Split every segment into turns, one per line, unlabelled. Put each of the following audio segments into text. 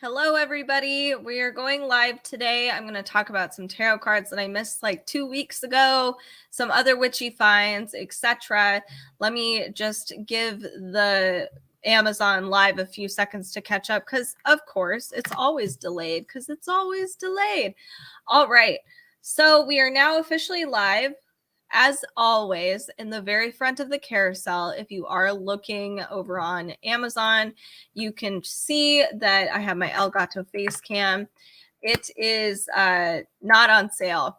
Hello, everybody. We are going live today. I'm going to talk about some tarot cards that I missed like 2 weeks ago, some other witchy finds, etc. Let me just give the Amazon live a few seconds to catch up because, of course, it's always delayed All right. So we are now officially live. As always, in the very front of the carousel, if you are looking over on Amazon, you can see that I have my Elgato face cam. It is not on sale.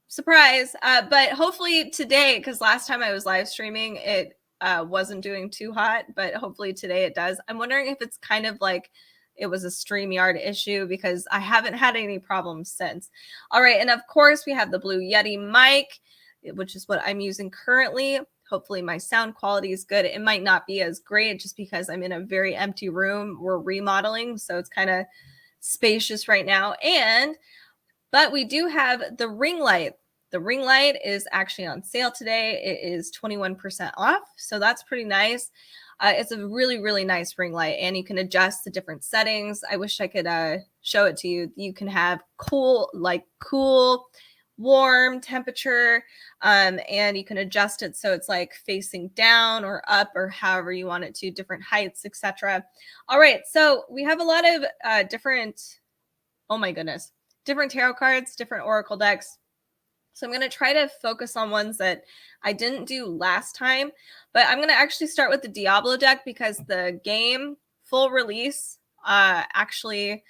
Surprise. But hopefully today, because last time I was live streaming, it wasn't doing too hot, but hopefully today it does. I'm wondering if it's kind of like it was a StreamYard issue because I haven't had any problems since. All right. And of course, we have the Blue Yeti mic, which is what I'm using currently. Hopefully my sound quality is good. It might not be as great just because I'm in a very empty room. We're remodeling, so it's kind of spacious right now. But we do have the ring light. The ring light is actually on sale today. It is 21% off, so that's pretty nice. It's a really, really nice ring light, and you can adjust the different settings. I wish I could show it to you. You can have cool, warm temperature, and you can adjust it so it's like facing down or up or however you want it to, different heights, etc. All right, so we have a lot of different tarot cards, different oracle decks. So I'm going to try to focus on ones that I didn't do last time, but I'm going to actually start with the Diablo deck because the game full release actually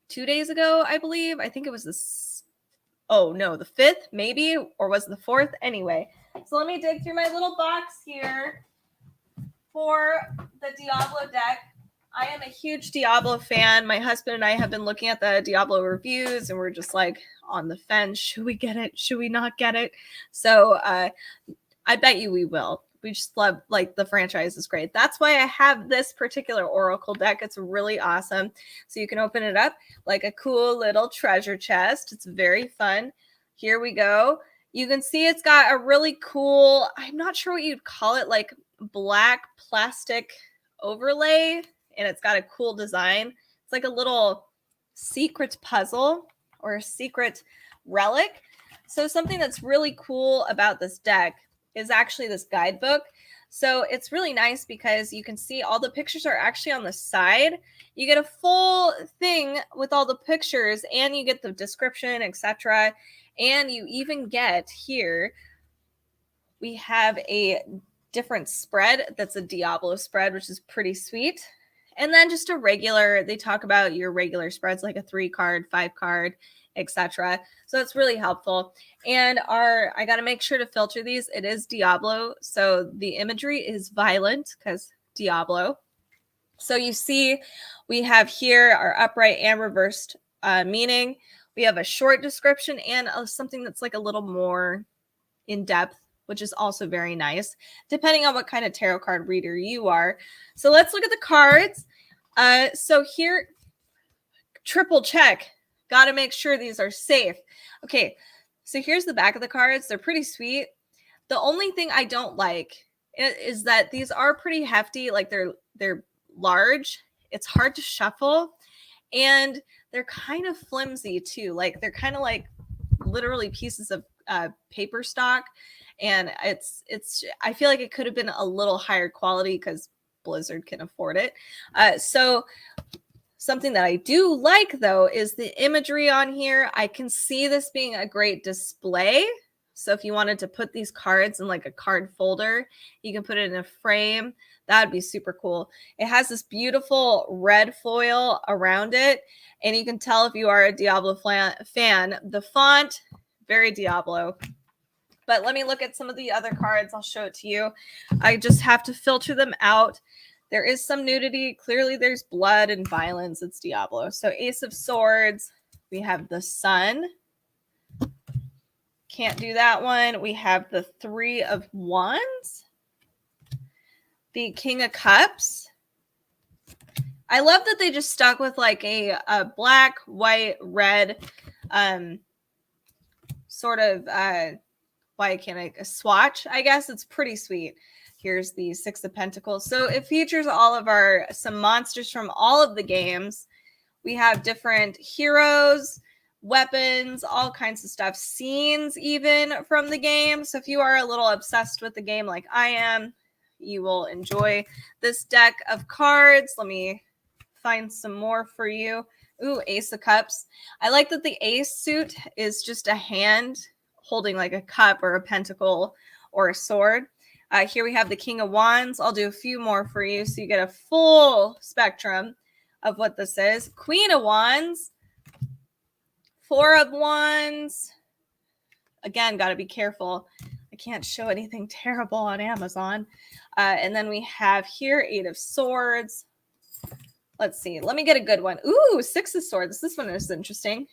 2 days ago, I believe. I think it was the 5th, maybe, or was the 4th? Anyway, so let me dig through my little box here for the Diablo deck. I am a huge Diablo fan. My husband and I have been looking at the Diablo reviews, and we're just like on the fence. Should we get it? Should we not get it? So I bet you we will. We just love, the franchise is great. That's why I have this particular oracle deck. It's really awesome. So you can open it up like a cool little treasure chest. It's very fun. Here we go. You can see it's got a really cool, I'm not sure what you'd call it, like black plastic overlay, and it's got a cool design. It's like a little secret puzzle or a secret relic. So something that's really cool about this deck is actually this guidebook. So it's really nice because you can see all the pictures are actually on the side. You get a full thing with all the pictures, and you get the description, etc. And you even get here, we have a different spread that's a Diablo spread, which is pretty sweet. And then just a regular, they talk about your regular spreads like a 3-card, 5-card, etc. So it's really helpful. And I got to make sure to filter these. It is Diablo, so the imagery is violent because Diablo. So you see we have here our upright and reversed meaning. We have a short description and something that's like a little more in depth, which is also very nice, depending on what kind of tarot card reader you are. So let's look at the cards. So here, triple check. Got to make sure these are safe. Okay, so here's the back of the cards. They're pretty sweet. The only thing I don't like is that these are pretty hefty. Like they're large. It's hard to shuffle, and they're kind of flimsy too. Like they're kind of like literally pieces of paper stock, and I feel like it could have been a little higher quality because Blizzard can afford it. So something that I do like, though, is the imagery on here. I can see this being a great display. So if you wanted to put these cards in like a card folder, you can put it in a frame. That would be super cool. It has this beautiful red foil around it, and you can tell if you are a Diablo fan. The font, very Diablo. But let me look at some of the other cards. I'll show it to you. I just have to filter them out. There is some nudity. Clearly, there's blood and violence. It's Diablo. So Ace of Swords. We have the Sun. Can't do that one. We have the Three of Wands. The King of Cups. I love that they just stuck with like a black, white, red sort of, why can't I, a swatch, I guess. It's pretty sweet. Here's the Six of Pentacles. So it features all of some monsters from all of the games. We have different heroes, weapons, all kinds of stuff, scenes even from the game. So if you are a little obsessed with the game like I am, you will enjoy this deck of cards. Let me find some more for you. Ooh, Ace of Cups. I like that the ace suit is just a hand holding like a cup or a pentacle or a sword. Here we have the King of Wands. I'll do a few more for you so you get a full spectrum of what this is. Queen of Wands. Four of Wands. Again, got to be careful. I can't show anything terrible on Amazon. And then we have here Eight of Swords. Let's see. Let me get a good one. Ooh, Six of Swords. This one is interesting.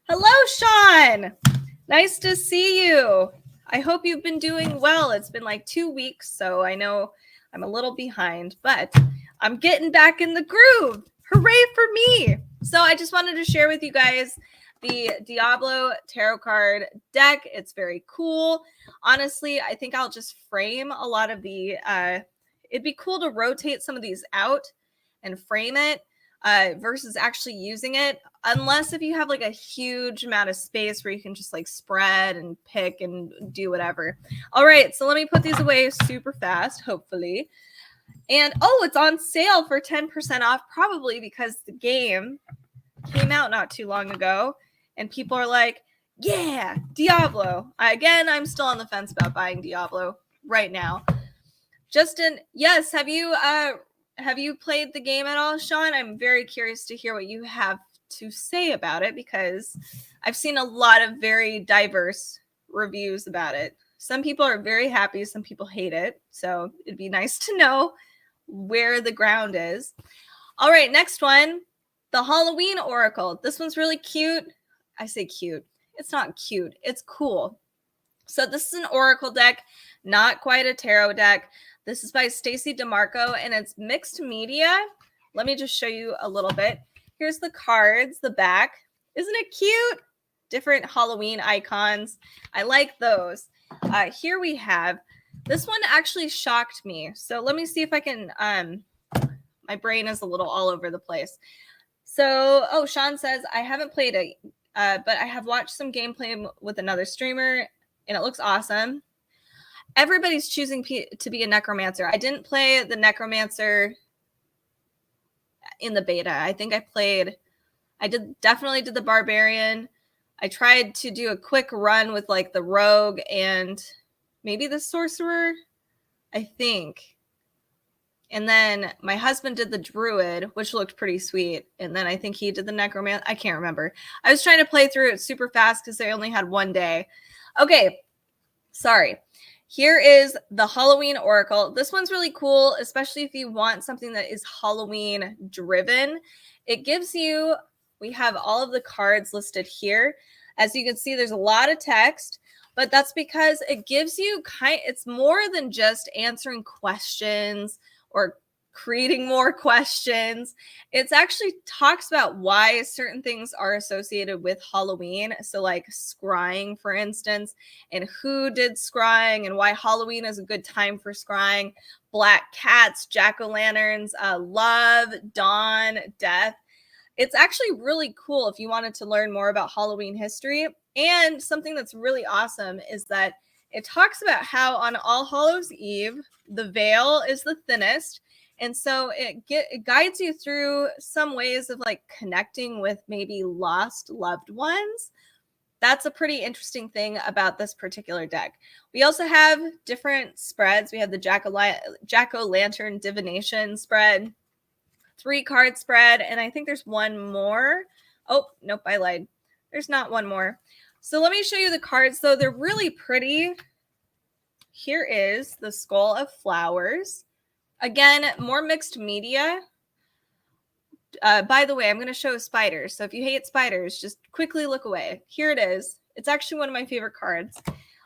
Hello, Sean. Nice to see you. I hope you've been doing well. It's been like 2 weeks, so I know I'm a little behind, but I'm getting back in the groove. Hooray for me. So I just wanted to share with you guys the Diablo tarot card deck. It's very cool. Honestly, I think I'll just frame a lot of the, it'd be cool to rotate some of these out and frame it versus actually using it, unless if you have like a huge amount of space where you can just like spread and pick and do whatever. All right, so let me put these away super fast, hopefully. And oh, it's on sale for 10% off, probably because the game came out not too long ago and people are like, yeah, Diablo. Again, I'm still on the fence about buying Diablo right now. Justin, yes, have you played the game at all, Sean? I'm very curious to hear what you have to say about it because I've seen a lot of very diverse reviews about it. Some people are very happy, some people hate it. So it'd be nice to know where the ground is. All right, next one, the Halloween Oracle. This one's really cute. I say cute. It's not cute. It's cool. So this is an Oracle deck, not quite a tarot deck. This is by Stacy DeMarco, and it's mixed media. Let me just show you a little bit. Here's the cards, the back. Isn't it cute? Different Halloween icons. I like those. Here we have, this one actually shocked me. So let me see if I can, my brain is a little all over the place. So, oh, Sean says, I haven't played it, but I have watched some gameplay with another streamer, and it looks awesome. Everybody's choosing to be a necromancer. I didn't play the necromancer in the beta. I think definitely did the barbarian. I tried to do a quick run with like the rogue and maybe the sorcerer, I think. And then my husband did the druid, which looked pretty sweet. And then I think he did the necromancer. I can't remember. I was trying to play through it super fast because I only had one day. Okay, sorry. Here is the Halloween Oracle. This one's really cool, especially if you want something that is Halloween driven. It gives you, we have all of the cards listed here. As you can see, there's a lot of text, but that's because it gives you it's more than just answering questions or creating more questions. It's actually talks about why certain things are associated with Halloween. So like scrying, for instance, and who did scrying and why Halloween is a good time for scrying. Black cats, jack-o'-lanterns, love, dawn, death. It's actually really cool if you wanted to learn more about Halloween history. And something that's really awesome is that it talks about how on All Hallows Eve, the veil is the thinnest. And so it guides you through some ways of like connecting with maybe lost loved ones. That's a pretty interesting thing about this particular deck. We also have different spreads. We have the Jack-o'-lantern divination spread, 3-card spread, and I think there's one more. Oh, nope, I lied. There's not one more. So let me show you the cards, though. They're really pretty. Here is the Skull of Flowers. Again, more mixed media. By the way, I'm going to show spiders. So if you hate spiders, just quickly look away. Here it is. It's actually one of my favorite cards.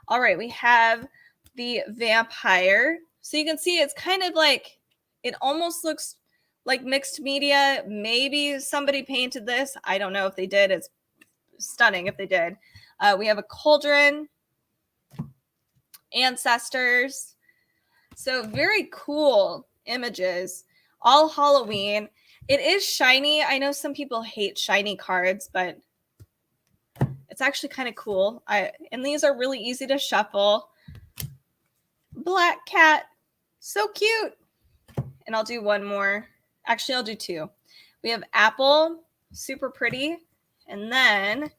All right, we have the Vampire. So you can see it's kind of like, it almost looks like mixed media. Maybe somebody painted this. I don't know if they did. It's stunning if they did. We have a Cauldron, Ancestors. So very cool images, all Halloween. It is shiny. I know some people hate shiny cards, but it's actually kind of cool. And these are really easy to shuffle. Black cat. So cute. And I'll do one more. Actually, I'll do two. We have Apple. Super pretty. And then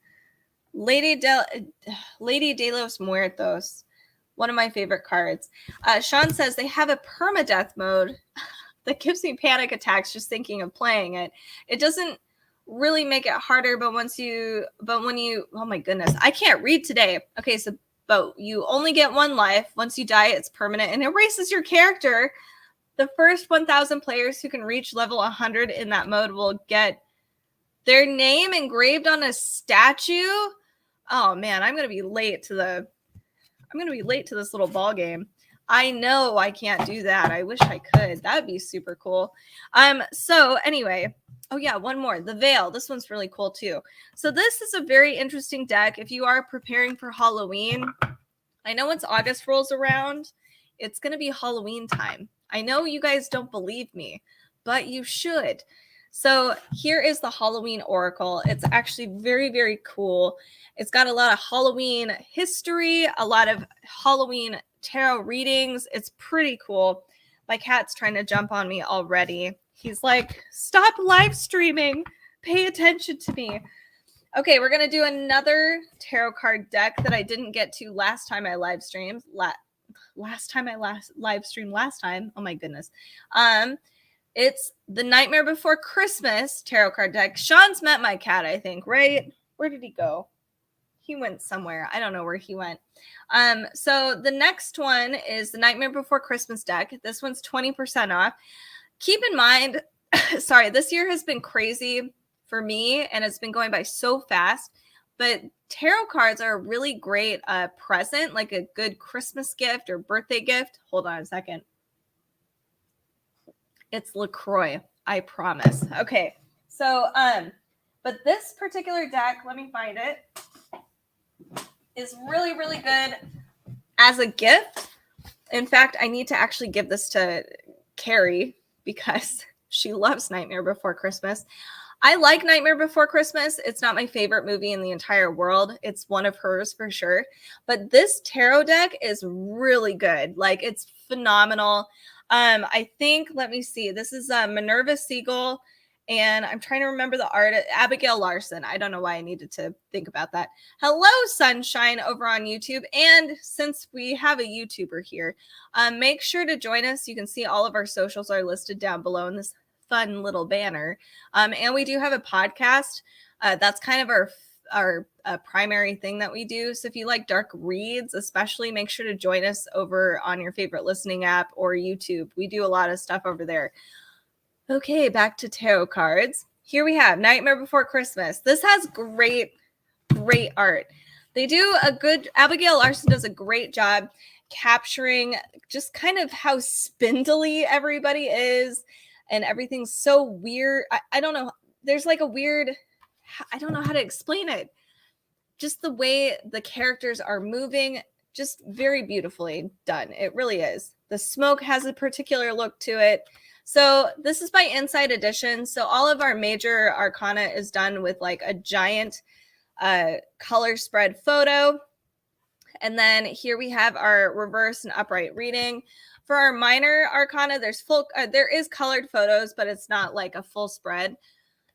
Lady de los Muertos. One of my favorite cards. Sean says they have a permadeath mode that gives me panic attacks just thinking of playing it. It doesn't really make it harder, but when you, oh my goodness, I can't read today. Okay, so, but you only get one life. Once you die, it's permanent and erases your character. The first 1,000 players who can reach level 100 in that mode will get their name engraved on a statue. Oh man, I'm gonna be late to this little ball game. I know I can't do that. I wish I could. That'd be super cool. So anyway, oh yeah, one more. The Veil. This one's really cool too. So this is a very interesting deck. If you are preparing for Halloween, I know once August rolls around, it's going to be Halloween time. I know you guys don't believe me, but you should. So here is the Halloween Oracle. It's actually very, very cool. It's got a lot of Halloween history, a lot of Halloween tarot readings. It's pretty cool. My cat's trying to jump on me already. He's like, stop live streaming. Pay attention to me. Okay, we're going to do another tarot card deck that I didn't get to last time I live streamed. Last time. Oh my goodness. It's the Nightmare Before Christmas tarot card deck. Sean's met my cat, I think, right? Where did he go? He went somewhere. I don't know where he went. So the next one is the Nightmare Before Christmas deck. This one's 20% off. Keep in mind, sorry, this year has been crazy for me and it's been going by so fast, but tarot cards are a really great present, like a good Christmas gift or birthday gift. Hold on a second. It's LaCroix, I promise. Okay, so, but this particular deck, let me find it, is really, really good as a gift. In fact, I need to actually give this to Carrie because she loves Nightmare Before Christmas. I like Nightmare Before Christmas. It's not my favorite movie in the entire world. It's one of hers for sure. But this tarot deck is really good. Like, it's phenomenal. I think, let me see. This is Minerva Siegel, and I'm trying to remember the art. Abigail Larson. I don't know why I needed to think about that. Hello, Sunshine, over on YouTube. And since we have a YouTuber here, make sure to join us. You can see all of our socials are listed down below in this fun little banner. And we do have a podcast. That's kind of our primary thing that we do. So if you like dark reads, especially, make sure to join us over on your favorite listening app or YouTube. We do a lot of stuff over there. Okay, back to tarot cards. Here we have Nightmare Before Christmas. This has great art. They do a good, Abigail Larson does a great job capturing just kind of how spindly everybody is, and everything's so weird. I don't know. There's like a weird, I don't know how to explain it. Just the way the characters are moving, just very beautifully done. It really is. The smoke has a particular look to it. So this is by Inside Edition. So all of our major arcana is done with like a giant color spread photo. And then here we have our reverse and upright reading. For our minor arcana, there is colored photos, but it's not like a full spread.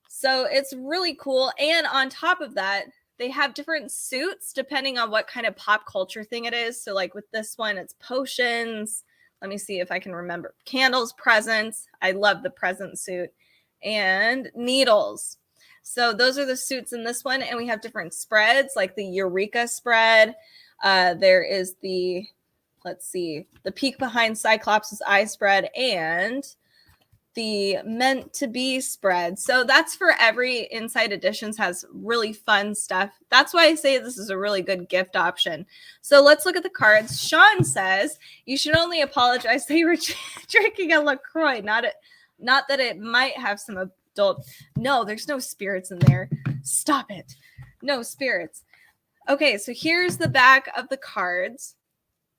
So it's really cool. And on top of that, they have different suits depending on what kind of pop culture thing it is. So like with this one, it's potions. Let me see if I can remember. Candles, presents. I love the present suit. And needles. So those are the suits in this one. And we have different spreads, like the Eureka spread. There is the, let's see, the Peek Behind Cyclops' Eye spread and the Meant to Be spread. So that's for every Inside Editions, has really fun stuff. That's why I say this is a really good gift option. So let's look at the cards. Sean says you should only apologize that you were drinking a LaCroix, not that it might have some adult. No, there's no spirits in there. Stop it. No spirits. Okay, so here's the back of the cards.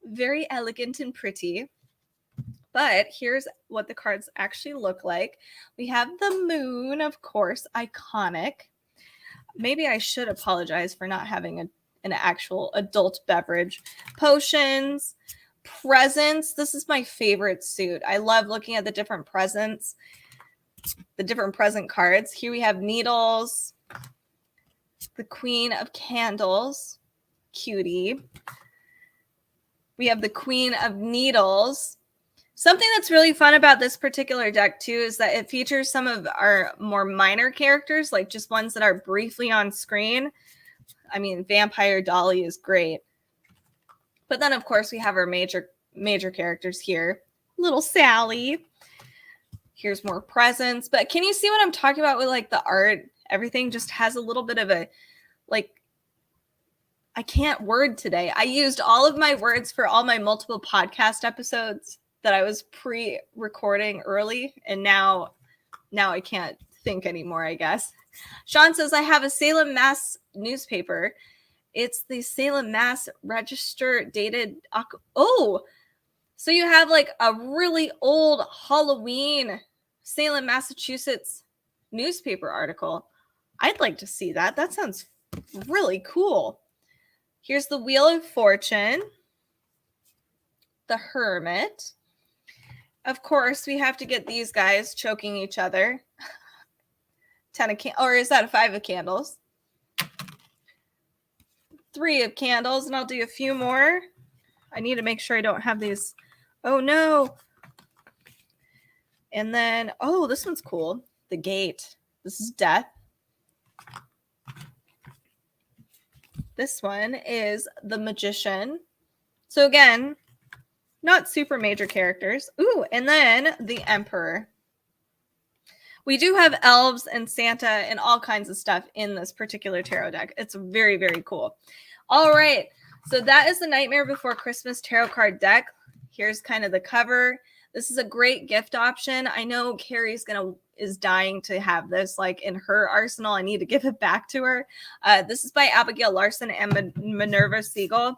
Very elegant and pretty. But here's what the cards actually look like. We have the moon, of course, iconic. Maybe I should apologize for not having an actual adult beverage. Potions, presents. This is my favorite suit. I love looking at the different presents, the different present cards. Here we have needles, the Queen of Candles, cutie. We have the Queen of Needles. Something that's really fun about this particular deck, too, is that it features some of our more minor characters, like just ones that are briefly on screen. I mean, Vampire Dolly is great. But then, of course, we have our major characters here. Little Sally. Here's more presents. But can you see what I'm talking about with, like, the art? Everything just has a little bit of a, like, I can't word today. I used all of my words for all my multiple podcast episodes that I was pre-recording early, and now I can't think anymore, I guess. Sean says, I have a Salem, Mass newspaper. It's the Salem, Mass Register dated. Oh, so you have like a really old Halloween Salem, Massachusetts newspaper article. I'd like to see that. That sounds really cool. Here's the Wheel of Fortune, the Hermit. Of course, we have to get these guys choking each other. 10 of candles, or is that a 5 of candles? 3 of candles, and I'll do a few more. I need to make sure I don't have these. Oh, no. And then, oh, this one's cool. The Gate. This is Death. This one is the Magician. So again, not super major characters. Ooh, and then the Emperor. We do have elves and Santa and all kinds of stuff in this particular tarot deck. It's very, very cool. All right. So that is the Nightmare Before Christmas tarot card deck. Here's kind of the cover. This is a great gift option. I know Carrie's is dying to have this like in her arsenal. I need to give it back to her. This is by Abigail Larson and Minerva Siegel.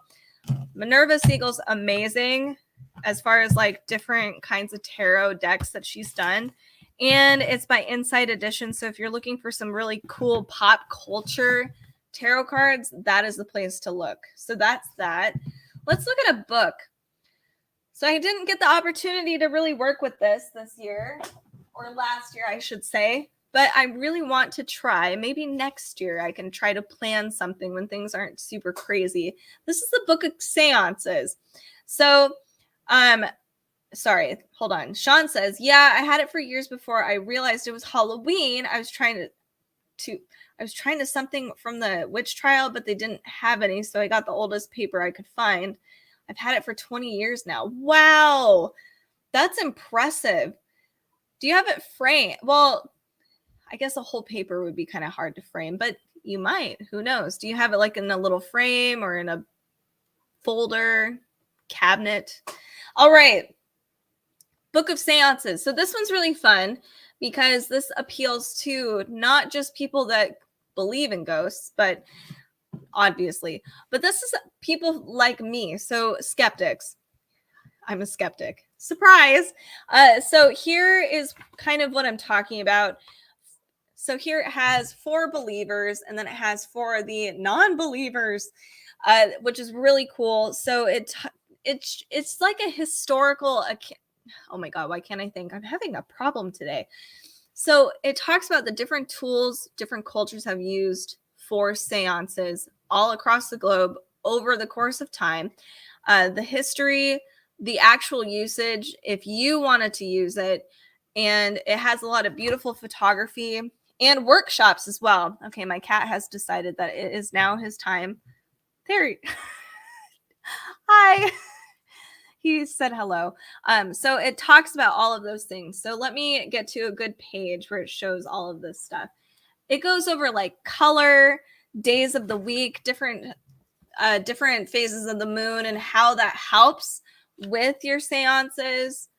Minerva Siegel's amazing as far as like different kinds of tarot decks that she's done. And it's by Inside Edition. So if you're looking for some really cool pop culture tarot cards, that is the place to look. So that's that. Let's look at a book. So I didn't get the opportunity to really work with this year, or last year, I should say. But I really want to try. Maybe next year I can try to plan something when things aren't super crazy. This is the Book of Seances. So, sorry, hold on. Sean says, yeah, I had it for years before I realized it was Halloween. I was trying to something from the witch trial, but they didn't have any. So I got the oldest paper I could find. I've had it for 20 years now. Wow. That's impressive. Do you have it framed? Well, I guess a whole paper would be kind of hard to frame, but you might. Who knows? Do you have it like in a little frame or in a folder, cabinet? All right. Book of Seances. So this one's really fun because this appeals to not just people that believe in ghosts, but obviously, but this is people like me. So skeptics. I'm a skeptic. Surprise. So here is kind of what I'm talking about. So here it has 4 believers, and then it has 4 of the non-believers, which is really cool. So it's like a historical. Oh my God, why can't I think? I'm having a problem today. So it talks about the different tools different cultures have used for seances all across the globe over the course of time. The history, the actual usage, if you wanted to use it, and it has a lot of beautiful photography and workshops as well. Okay, my cat has decided that it is now his time. There. Hi. He said hello. So it talks about all of those things. So let me get to a good page where it shows all of this stuff. It goes over like color, days of the week, different phases of the moon, and how that helps with your seances.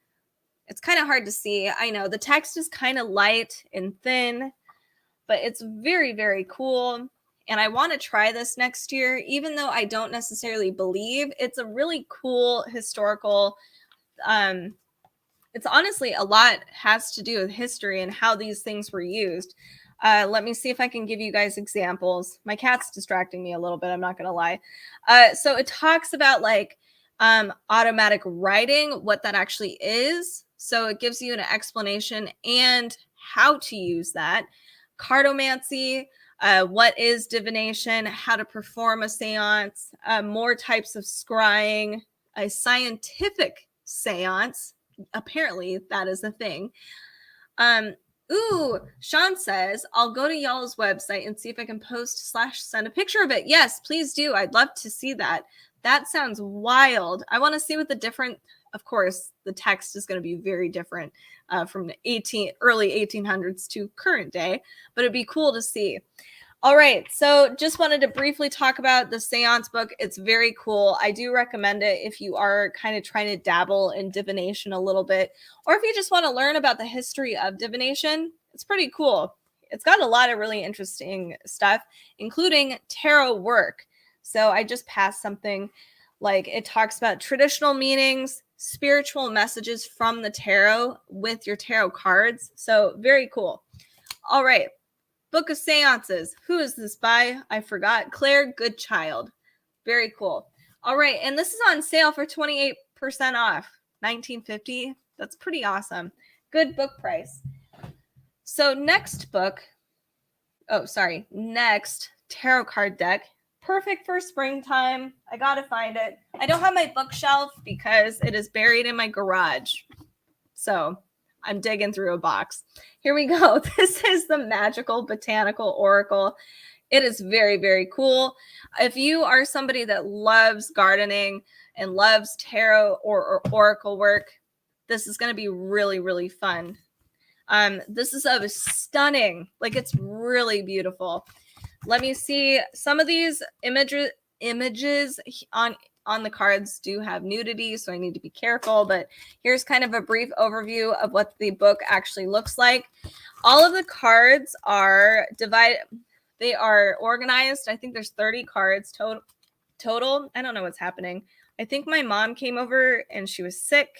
It's kind of hard to see. I know the text is kind of light and thin, but it's very, very cool. And I want to try this next year, even though I don't necessarily believe. It's a really cool historical it's honestly a lot has to do with history and how these things were used. Let me see if I can give you guys examples. My cat's distracting me a little bit, I'm not gonna lie. So it talks about like automatic writing, what that actually is. So it gives you an explanation and how to use that. Cartomancy, what is divination, how to perform a seance, more types of scrying, a scientific seance. Apparently, that is a thing. Ooh, Sean says, I'll go to y'all's website and see if I can post / send a picture of it. Yes, please do. I'd love to see that. That sounds wild. I want to see what the different, of course, the text is going to be very different from the early 1800s to current day, but it'd be cool to see. All right, so just wanted to briefly talk about the seance book. It's very cool. I do recommend it if you are kind of trying to dabble in divination a little bit, or if you just want to learn about the history of divination. It's pretty cool. It's got a lot of really interesting stuff, including tarot work. So I just passed something like it talks about traditional meanings, spiritual messages from the tarot with your tarot cards. So very cool. All right. Book of Seances. Who is this by? I forgot. Claire Goodchild. Very cool. All right. And this is on sale for 28% off. $19.50. That's pretty awesome. Good book price. So next book. Oh, sorry. Next tarot card deck. Perfect for springtime. I got to find it. I don't have my bookshelf because it is buried in my garage. So I'm digging through a box. Here we go. This is the Magical Botanical Oracle. It is very, very cool. If you are somebody that loves gardening and loves tarot or oracle work, this is going to be really, really fun. This is a stunning, like it's really beautiful. Let me see. Some of these images on the cards do have nudity, so I need to be careful, but here's kind of a brief overview of what the book actually looks like. All of the cards are divided. They are organized. I think there's 30 cards total. I don't know what's happening. I think my mom came over and she was sick,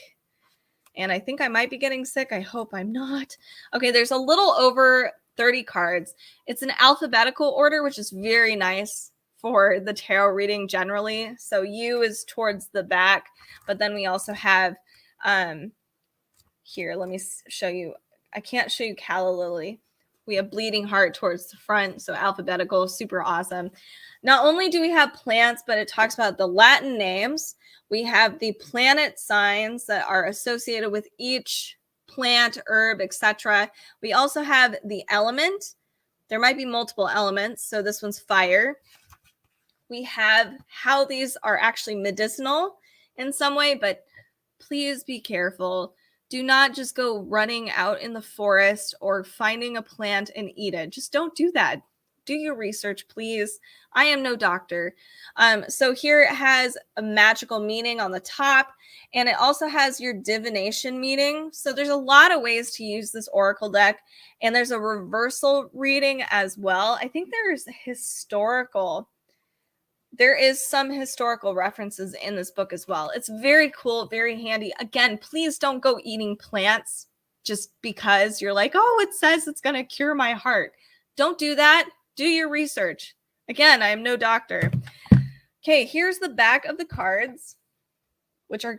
and I think I might be getting sick. I hope I'm not. Okay, there's a little over 30 cards. It's an alphabetical order, which is very nice for the tarot reading generally. So U is towards the back, but then we also have here, let me show you. I can't show you Calla Lily. We have Bleeding Heart towards the front, so alphabetical, super awesome. Not only do we have plants, but it talks about the Latin names. We have the planet signs that are associated with each plant, herb, etc. We also have the element. There might be multiple elements, so this one's fire. We have how these are actually medicinal in some way, but please be careful. Do not just go running out in the forest or finding a plant and eat it. Just don't do that. Do your research, please. I am no doctor. So here it has a magical meaning on the top, and it also has your divination meaning. So there's a lot of ways to use this oracle deck, and there's a reversal reading as well. I think there is some historical references in this book as well. It's very cool, very handy. Again, please don't go eating plants just because you're like, oh, it says it's going to cure my heart. Don't do that. Do your research. Again, I am no doctor. Okay, here's the back of the cards, which are,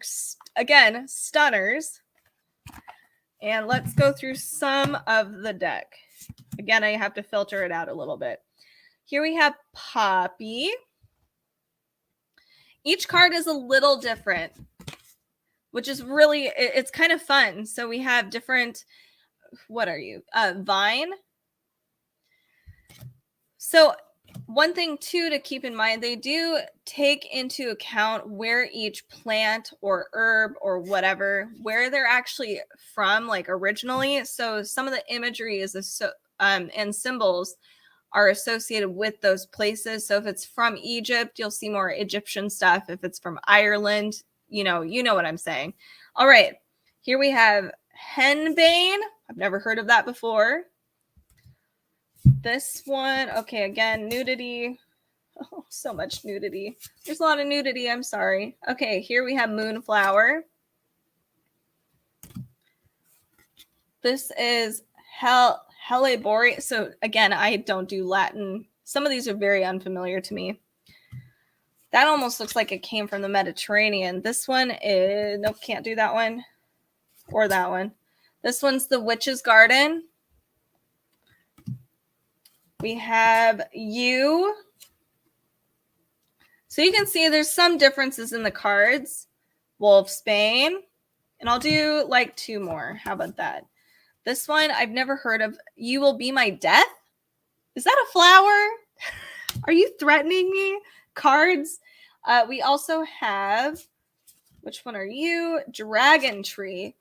again, stunners. And let's go through some of the deck. Again, I have to filter it out a little bit. Here we have Poppy. Each card is a little different, which is really, it's kind of fun. So we have different, what are you? Vine. So one thing too to keep in mind, they do take into account where each plant or herb or whatever, where they're actually from, like originally. So some of the imagery is and symbols are associated with those places. So if it's from Egypt, you'll see more Egyptian stuff. If it's from Ireland, you know what I'm saying. All right, here we have Henbane. I've never heard of that before. This one, okay, again, nudity. Oh, so much nudity. There's a lot of nudity, I'm sorry. Okay, here we have Moonflower. This is Helleboree. So again, I don't do Latin. Some of these are very unfamiliar to me. That almost looks like it came from the Mediterranean. This one is, nope, can't do that one. Or that one. This one's the Witch's Garden. We have you. So you can see there's some differences in the cards. Wolfsbane. And I'll do like 2 more. How about that? This one I've never heard of. You Will Be My Death? Is that a flower? Are you threatening me? Cards. We also have, which one are you? Dragon Tree.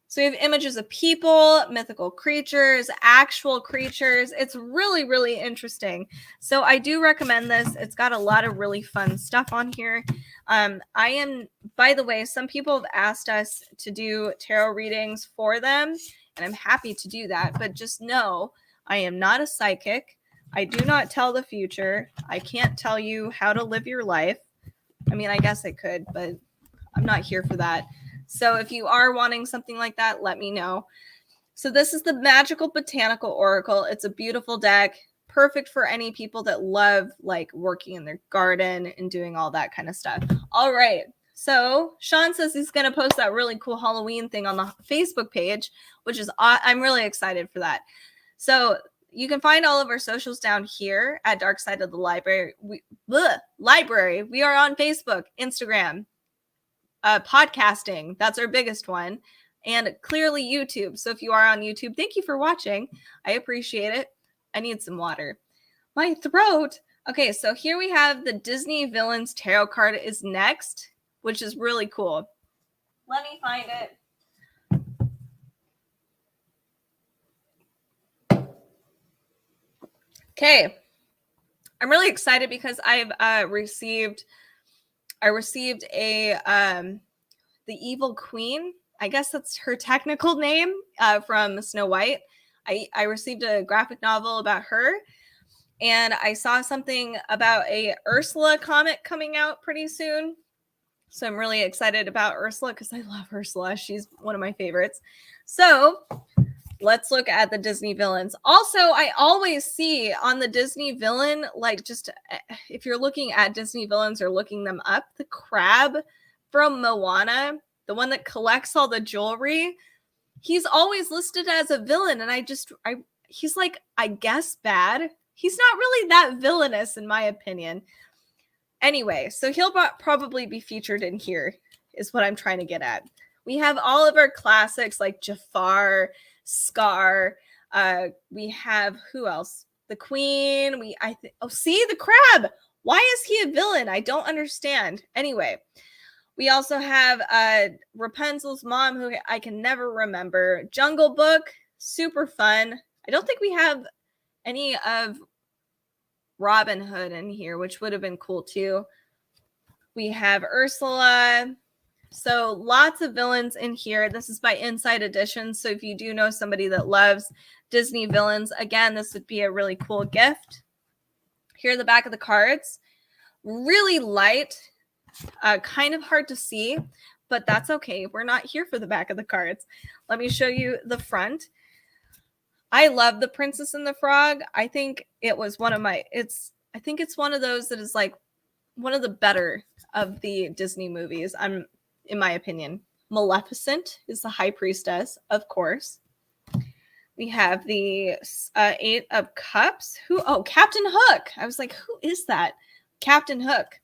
So we have images of people, mythical creatures, actual creatures. It's really, really interesting. So I do recommend this. It's got a lot of really fun stuff on here. By the way, some people have asked us to do tarot readings for them, and I'm happy to do that. But just know, I am not a psychic. I do not tell the future. I can't tell you how to live your life. I mean, I guess I could, but I'm not here for that. So if you are wanting something like that, let me know. So this is the Magical Botanical Oracle. It's a beautiful deck, perfect for any people that love like working in their garden and doing all that kind of stuff. All right. So Sean says he's going to post that really cool Halloween thing on the Facebook page, which is, I'm really excited for that. So you can find all of our socials down here at Dark Side of the Library. We are on Facebook, Instagram, podcasting. That's our biggest one. And clearly YouTube. So if you are on YouTube, thank you for watching. I appreciate it. I need some water. My throat. Okay, so here we have the Disney Villains Tarot card is next, which is really cool. Let me find it. Okay, I'm really excited because I've received a the Evil Queen. I guess that's her technical name from Snow White. I received a graphic novel about her, and I saw something about a Ursula comic coming out pretty soon. So I'm really excited about Ursula because I love Ursula. She's one of my favorites. So let's look at the Disney villains. Also, I always see on the Disney villain, like just if you're looking at Disney villains or looking them up, the crab from Moana, the one that collects all the jewelry, he's always listed as a villain. And he's like, I guess bad. He's not really that villainous in my opinion. Anyway, so he'll probably be featured in here is what I'm trying to get at. We have all of our classics like Jafar, Scar. We have who else? The Queen. See the crab. Why is he a villain? I don't understand. Anyway, we also have Rapunzel's mom, who I can never remember. Jungle Book, super fun. I don't think we have any of Robin Hood in here, which would have been cool too. We have Ursula. So lots of villains in here. This is by Inside Edition. So if you do know somebody that loves Disney villains, again, this would be a really cool gift. Here are the back of the cards. Really light, kind of hard to see, but that's okay. We're not here for the back of the cards. Let me show you the front. I love The Princess and the Frog. I think it was one of I think it's one of those that is like one of the better of the Disney movies. In my opinion. Maleficent is the High Priestess, of course. We have the Eight of Cups. Captain Hook. I was like, who is that? Captain Hook.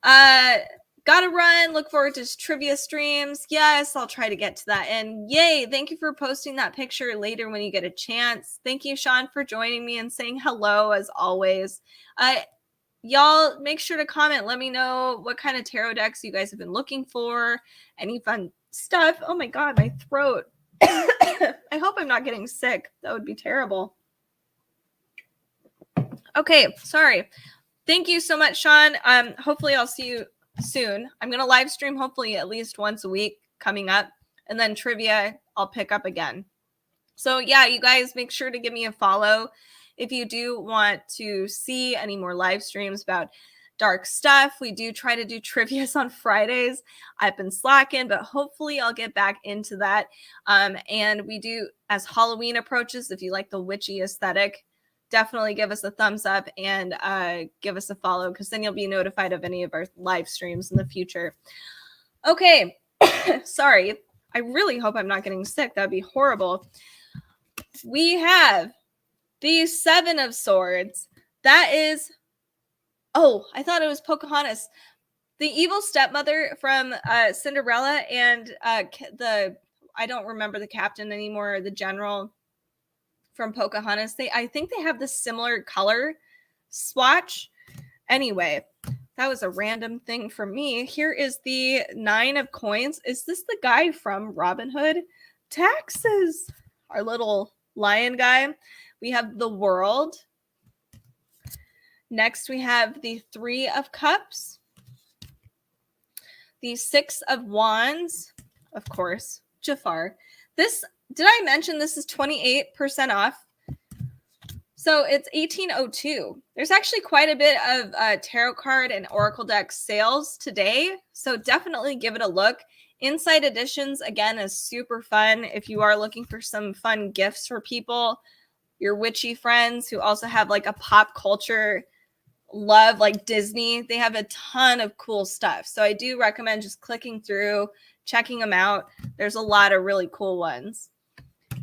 Gotta run. Look forward to his trivia streams. Yes, I'll try to get to that. And yay, thank you for posting that picture later when you get a chance. Thank you, Sean, for joining me and saying hello as always. Y'all make sure to comment. Let me know what kind of tarot decks you guys have been looking for. Any fun stuff. Oh my God, my throat. I hope I'm not getting sick. That would be terrible. Okay, sorry. Thank you so much, Sean. Hopefully I'll see you soon. I'm going to live stream hopefully at least once a week coming up. And then trivia, I'll pick up again. So yeah, you guys make sure to give me a follow if you do want to see any more live streams about dark stuff. We do try to do trivias on Fridays. I've been slacking, but hopefully I'll get back into that. And we do, as Halloween approaches, if you like the witchy aesthetic, definitely give us a thumbs up and give us a follow, because then you'll be notified of any of our live streams in the future. Okay, sorry. I really hope I'm not getting sick. That'd be horrible. We have the Seven of Swords. That is, oh, I thought it was Pocahontas. The evil stepmother from Cinderella and I don't remember the captain anymore, the general from Pocahontas. I think they have the similar color swatch. Anyway, that was a random thing for me. Here is the Nine of Coins. Is this the guy from Robin Hood? Taxes. Our little lion guy. We have the World. Next, we have the Three of Cups. The Six of Wands. Of course, Jafar. This, did I mention this is 28% off? So it's 1802. There's actually quite a bit of tarot card and oracle deck sales today. So definitely give it a look. Inside Editions, again, is super fun. If you are looking for some fun gifts for people, your witchy friends who also have like a pop culture love, like Disney, they have a ton of cool stuff. So I do recommend just clicking through, checking them out. There's a lot of really cool ones.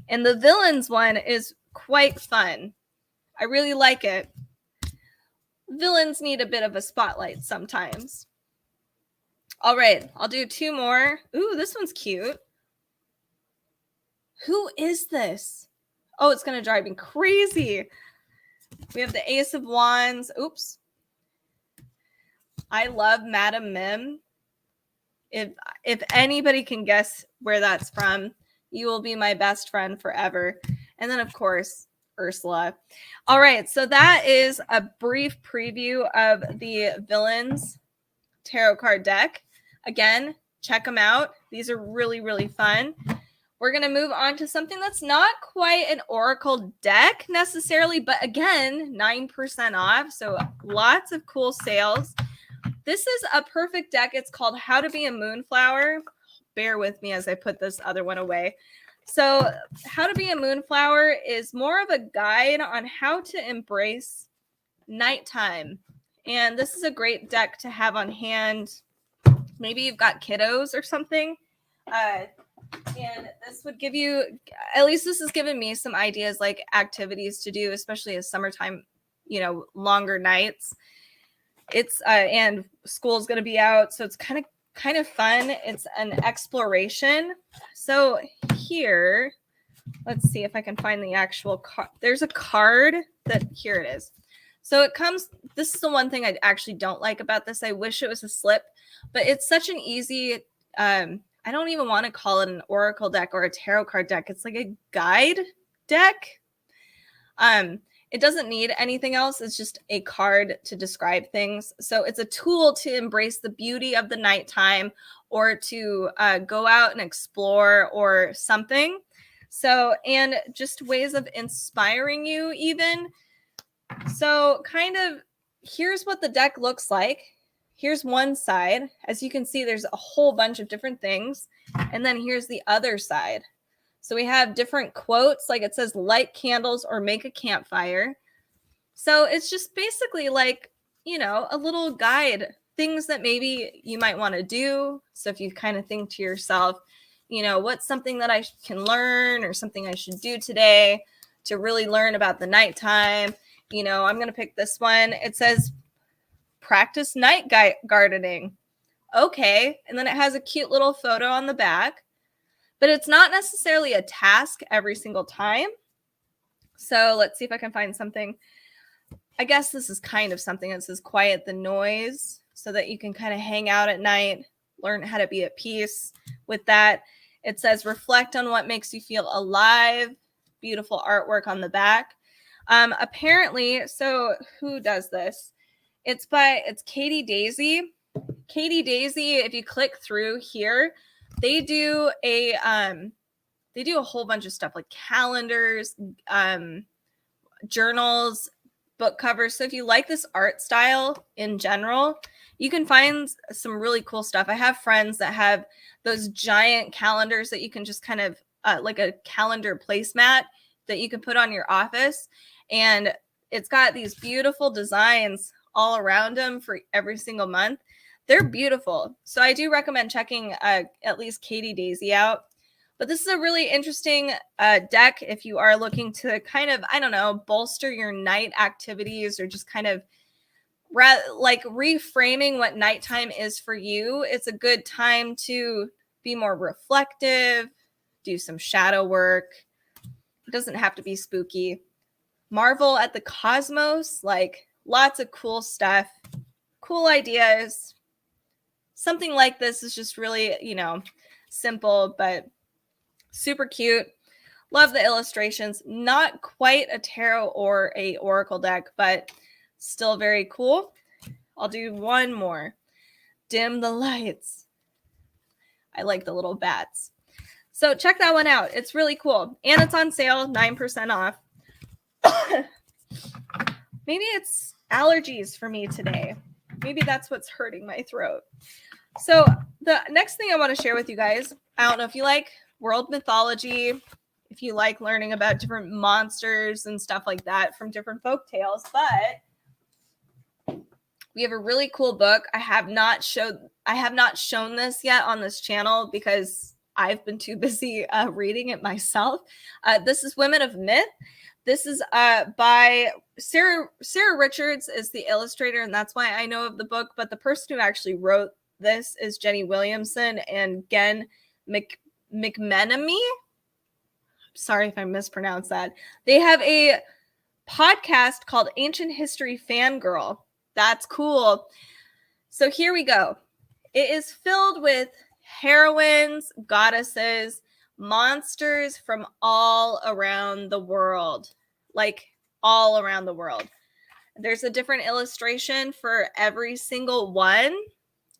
And the Villains one is quite fun. I really like it. Villains need a bit of a spotlight sometimes. All right, I'll do two more. Ooh, this one's cute. Who is this? Oh, it's going to drive me crazy. We have the Ace of Wands. Oops. I love Madame Mim. If anybody can guess where that's from, you will be my best friend forever. And then, of course, Ursula. All right, so that is a brief preview of the Villains tarot card deck. Again, check them out. These are really, really fun. We're going to move on to something that's not quite an oracle deck necessarily, but again, 9% off. So lots of cool sales. This is a perfect deck. It's called How to Be a Moonflower. Bear with me as I put this other one away. So How to Be a Moonflower is more of a guide on how to embrace nighttime. And this is a great deck to have on hand. Maybe you've got kiddos or something. And this would give you, at least this has given me some ideas, like activities to do, especially as summertime, you know, longer nights. It's and school's going to be out, so it's kind of fun. It's an exploration. So here, let's see if I can find the actual card. There's a card that, here it is. So it comes, this is the one thing I actually don't like about this. I wish it was a slip, but it's such an easy, I don't even want to call it an oracle deck or a tarot card deck. It's like a guide deck. It doesn't need anything else. It's just a card to describe things. So it's a tool to embrace the beauty of the nighttime, or to go out and explore or something. So, and just ways of inspiring you even. So kind of, here's what the deck looks like. Here's one side. As you can see, there's a whole bunch of different things. And then here's the other side. So we have different quotes, like it says, light candles or make a campfire. So it's just basically like, you know, a little guide, things that maybe you might want to do. So if you kind of think to yourself, you know, what's something that I can learn or something I should do today to really learn about the nighttime? You know, I'm going to pick this one. It says, practice night gardening. Okay. And then it has a cute little photo on the back, but it's not necessarily a task every single time. So let's see if I can find something. I guess this is kind of something that says quiet the noise, so that you can kind of hang out at night, learn how to be at peace with that. It says reflect on what makes you feel alive. Beautiful artwork on the back. Apparently, so who does this? It's Katie Daisy. Katie Daisy, if you click through here, they do a whole bunch of stuff like calendars, journals, book covers. So if you like this art style in general, you can find some really cool stuff. I have friends that have those giant calendars that you can just kind of like a calendar placemat that you can put on your office. And it's got these beautiful designs all around them for every single month. They're beautiful. So I do recommend checking at least Katie Daisy out. But this is a really interesting deck if you are looking to kind of, I don't know, bolster your night activities or just kind of like reframing what nighttime is for you. It's a good time to be more reflective, do some shadow work. It doesn't have to be spooky. Marvel at the cosmos, like lots of cool stuff, cool ideas. Something like this is just really, you know, simple, but super cute. Love the illustrations. Not quite a tarot or a oracle deck, but still very cool. I'll do one more. Dim the lights. I like the little bats. So check that one out. It's really cool. And it's on sale, 9% off. Maybe it's allergies for me today. Maybe that's what's hurting my throat. So the next thing I want to share with you guys, I don't know if you like world mythology, if you like learning about different monsters and stuff like that from different folk tales, but we have a really cool book. I have not shown this yet on this channel because I've been too busy reading it myself. This is Women of Myth. This is by Sarah Richards is the illustrator, and that's why I know of the book. But the person who actually wrote this is Jenny Williamson and Gen McMenemy. Sorry if I mispronounced that. They have a podcast called Ancient History Fangirl. That's cool. So here we go. It is filled with heroines, goddesses, monsters from all around the world. Like all around the world. There's a different illustration for every single one,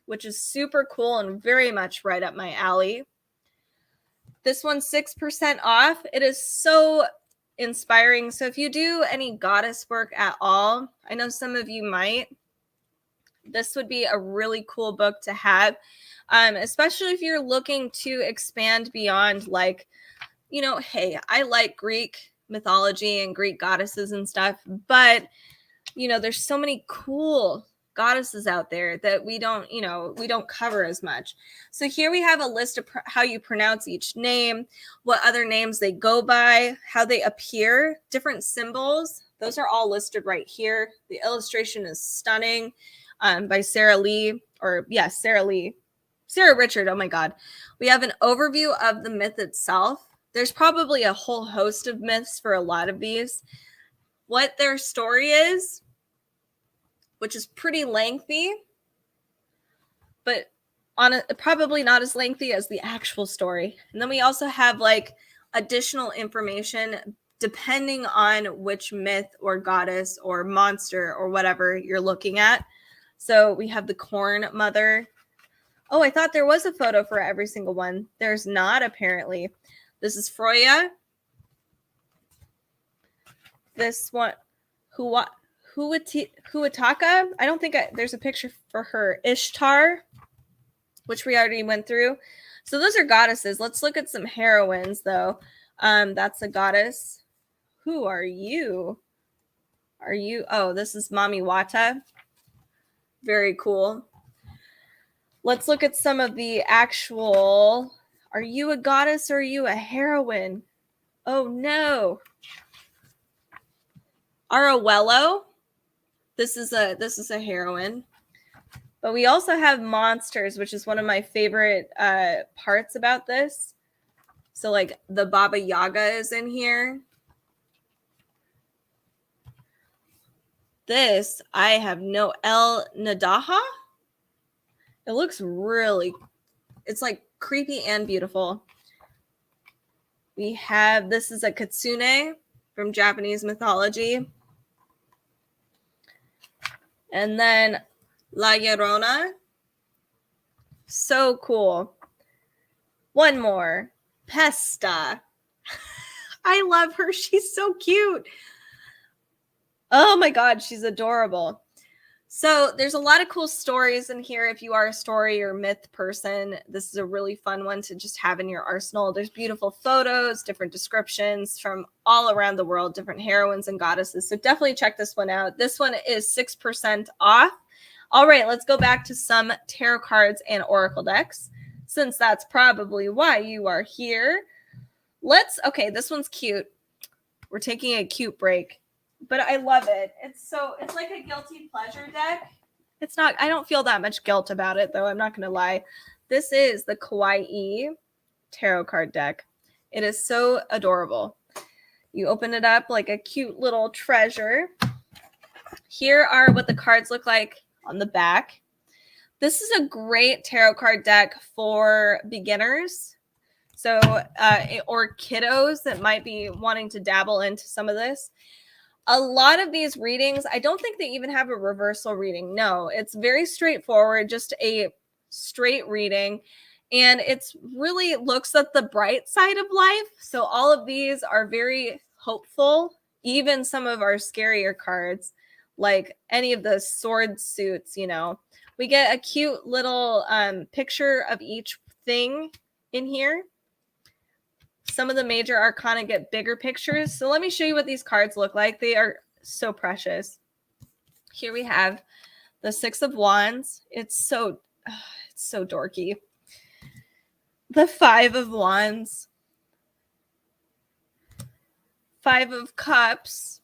which is super cool and very much right up my alley. This one's 6% off. It is so inspiring. So if you do any goddess work at all, I know some of you might, this would be a really cool book to have, especially if you're looking to expand beyond, like, you know, hey, I like Greek mythology and Greek goddesses and stuff, but, you know, there's so many cool goddesses out there that we don't cover as much. So here we have a list of how you pronounce each name, what other names they go by, how they appear, different symbols. Those are all listed right here. The illustration is stunning, by Sarah Richard. Oh my God. We have an overview of the myth itself. There's probably a whole host of myths for a lot of these. What their story is, which is pretty lengthy, but probably not as lengthy as the actual story. And then we also have like additional information depending on which myth or goddess or monster or whatever you're looking at. So we have the Corn Mother. Oh, I thought there was a photo for every single one. There's not, apparently. This is Freya. This one, Huataka. I don't think there's a picture for her. Ishtar, which we already went through. So those are goddesses. Let's look at some heroines, though. That's a goddess. Who are you? Oh, this is Mami Wata. Very cool. Let's look at some of the actual. Are you a goddess or are you a heroine? Oh no. Arawello. This is a heroine. But we also have monsters, which is one of my favorite parts about this. So like the Baba Yaga is in here. This, I have no El Nadaha. It looks really, it's like creepy and beautiful. We have, this is a Kitsune from Japanese mythology. And then La Llorona. So cool. One more. Pesta. I love her. She's so cute. Oh my God, she's adorable. So there's a lot of cool stories in here. If you are a story or myth person, this is a really fun one to just have in your arsenal. There's beautiful photos, different descriptions from all around the world, different heroines and goddesses. So definitely check this one out. This one is 6% off. All right, let's go back to some tarot cards and oracle decks, since that's probably why you are here. Okay, this one's cute. We're taking a cute break, but I love it. It's like a guilty pleasure deck. It's not, I don't feel that much guilt about it though. I'm not going to lie. This is the Kawaii tarot card deck. It is so adorable. You open it up like a cute little treasure. Here are what the cards look like on the back. This is a great tarot card deck for beginners. So, or kiddos that might be wanting to dabble into some of this. A lot of these readings, I don't think they even have a reversal reading. No, it's very straightforward, just a straight reading. And it's really looks at the bright side of life. So all of these are very hopeful. Even some of our scarier cards, like any of the sword suits, you know, we get a cute little picture of each thing in here. Some of the major arcana get bigger pictures. So let me show you what these cards look like. They are so precious. Here we have the Six of Wands. It's so dorky. The Five of Wands. Five of Cups.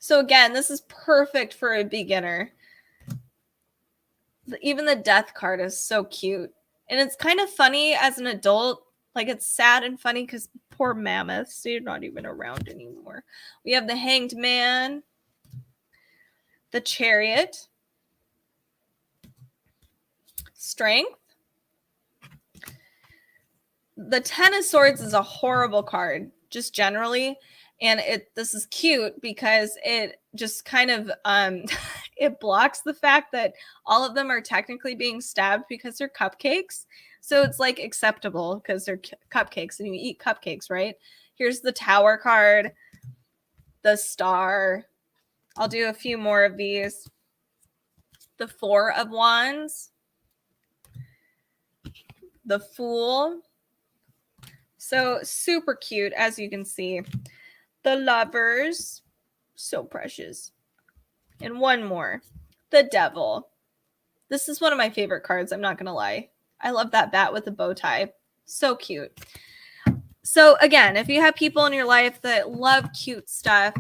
So again, this is perfect for a beginner. Even the Death card is so cute. And it's kind of funny as an adult. Like, it's sad and funny because poor mammoths, they're not even around anymore. We have the Hanged Man, the Chariot, Strength. The Ten of Swords is a horrible card, just generally. And this is cute because it just kind of it blocks the fact that all of them are technically being stabbed because they're cupcakes. So it's like acceptable because they're cupcakes and you eat cupcakes, right? Here's the Tower card, the Star. I'll do a few more of these. The Four of Wands, the Fool. So super cute, as you can see. The Lovers, so precious. And one more, the Devil. This is one of my favorite cards, I'm not going to lie. I love that bat with the bow tie. So cute. So again, if you have people in your life that love cute stuff,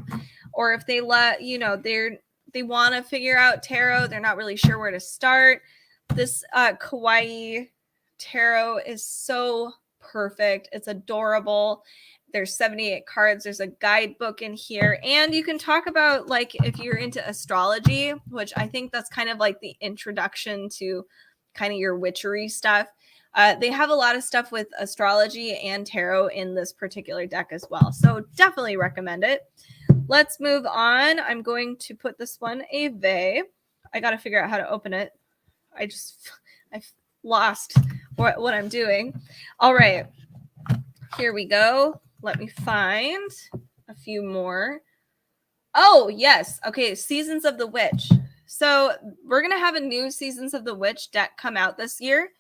or if they love, you know, they want to figure out tarot, they're not really sure where to start, this Kawaii tarot is so perfect. It's adorable. There's 78 cards. There's a guidebook in here. And you can talk about, like, if you're into astrology, which I think that's kind of like the introduction to kind of your witchery stuff. They have a lot of stuff with astrology and tarot in this particular deck as well. So definitely recommend it. Let's move on. I'm going to put this one away. I got to figure out how to open it. I've lost what I'm doing. All right. Here we go. Let me find a few more. Oh, yes. Okay, Seasons of the Witch. So we're going to have a new Seasons of the Witch deck come out this year.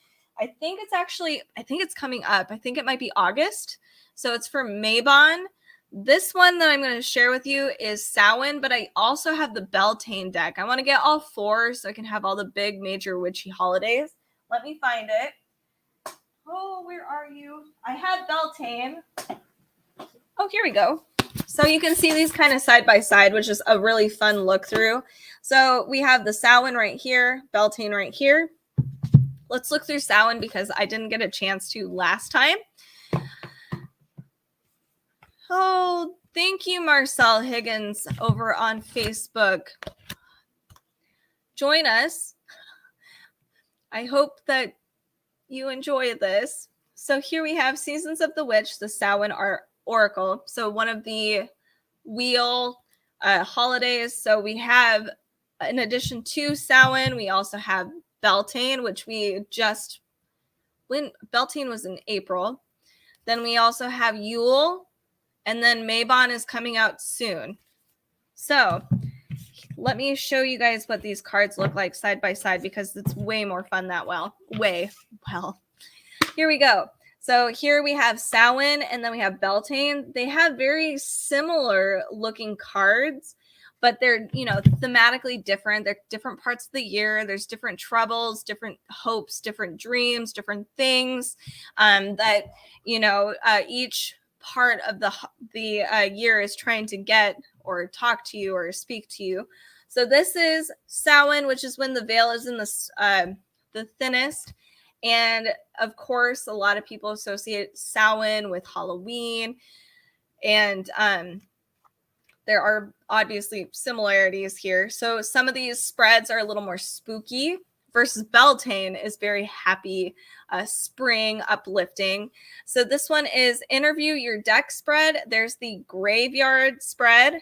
I think it's coming up. I think it might be August. So it's for Mabon. This one that I'm going to share with you is Samhain, but I also have the Beltane deck. I want to get all four so I can have all the big major witchy holidays. Let me find it. Oh, where are you? I have Beltane. Oh, here we go. So you can see these kind of side by side, which is a really fun look through. So we have the Samhain right here, Beltane right here. Let's look through Samhain because I didn't get a chance to last time. Oh, thank you, Marcel Higgins over on Facebook. Join us. I hope that you enjoy this. So here we have Seasons of the Witch, the Samhain Oracle. So one of the wheel holidays. So we have, in addition to Samhain, we also have Beltane, which when Beltane was in April. Then we also have Yule, and then Mabon is coming out soon. So let me show you guys what these cards look like side by side because it's way more fun that way. Here we go. So here we have Samhain and then we have Beltane. They have very similar looking cards, but they're, thematically different. They're different parts of the year. There's different troubles, different hopes, different dreams, different things that, each part of the year is trying to get or talk to you or speak to you. So this is Samhain, which is when the veil is in the thinnest. And of course, a lot of people associate Samhain with Halloween. And there are obviously similarities here. So some of these spreads are a little more spooky versus Beltane is very happy, spring, uplifting. So this one is Interview Your Deck spread. There's the Graveyard spread.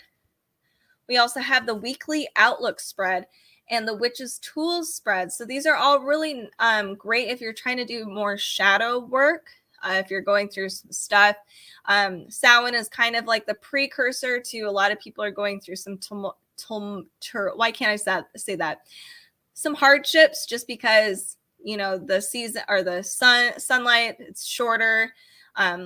We also have the Weekly Outlook spread and the Witch's Tools spread. So these are all really great if you're trying to do more shadow work, if you're going through some stuff. Samhain is kind of like the precursor to a lot of people are going through some why can't I say that? Some hardships just because, the season or the sunlight, it's shorter.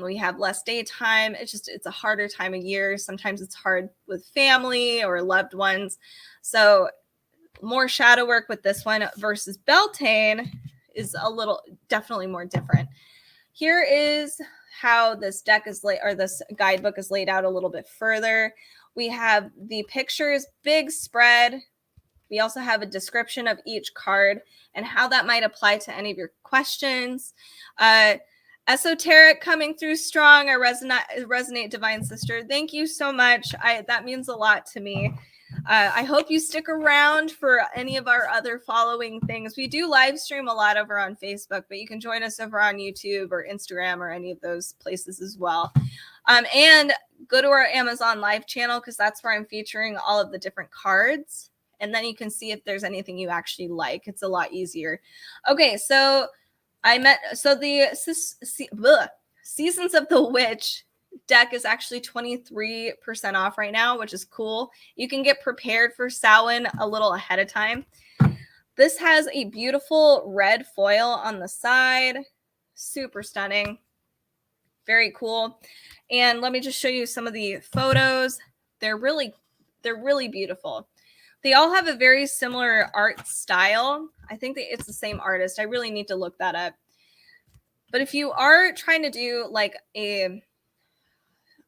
We have less daytime. It's a harder time of year. Sometimes it's hard with family or loved ones. So more shadow work with this one versus Beltane is definitely more different. Here is how this deck is this guidebook is laid out a little bit further. We have the pictures, big spread. We also have a description of each card and how that might apply to any of your questions. Esoteric coming through strong. I resonate, Divine Sister. Thank you so much. That means a lot to me. I hope you stick around for any of our other following things. We do live stream a lot over on Facebook, but you can join us over on YouTube or Instagram or any of those places as well. And go to our Amazon Live channel because that's where I'm featuring all of the different cards. And then you can see if there's anything you actually like. It's a lot easier. Okay, so the Seasons of the Witch deck is actually 23% off right now, which is cool. You can get prepared for Samhain a little ahead of time. This has a beautiful red foil on the side. Super stunning. Very cool. And let me just show you some of the photos. They're really beautiful. They all have a very similar art style. I think that it's the same artist. I really need to look that up. But if you are trying to do like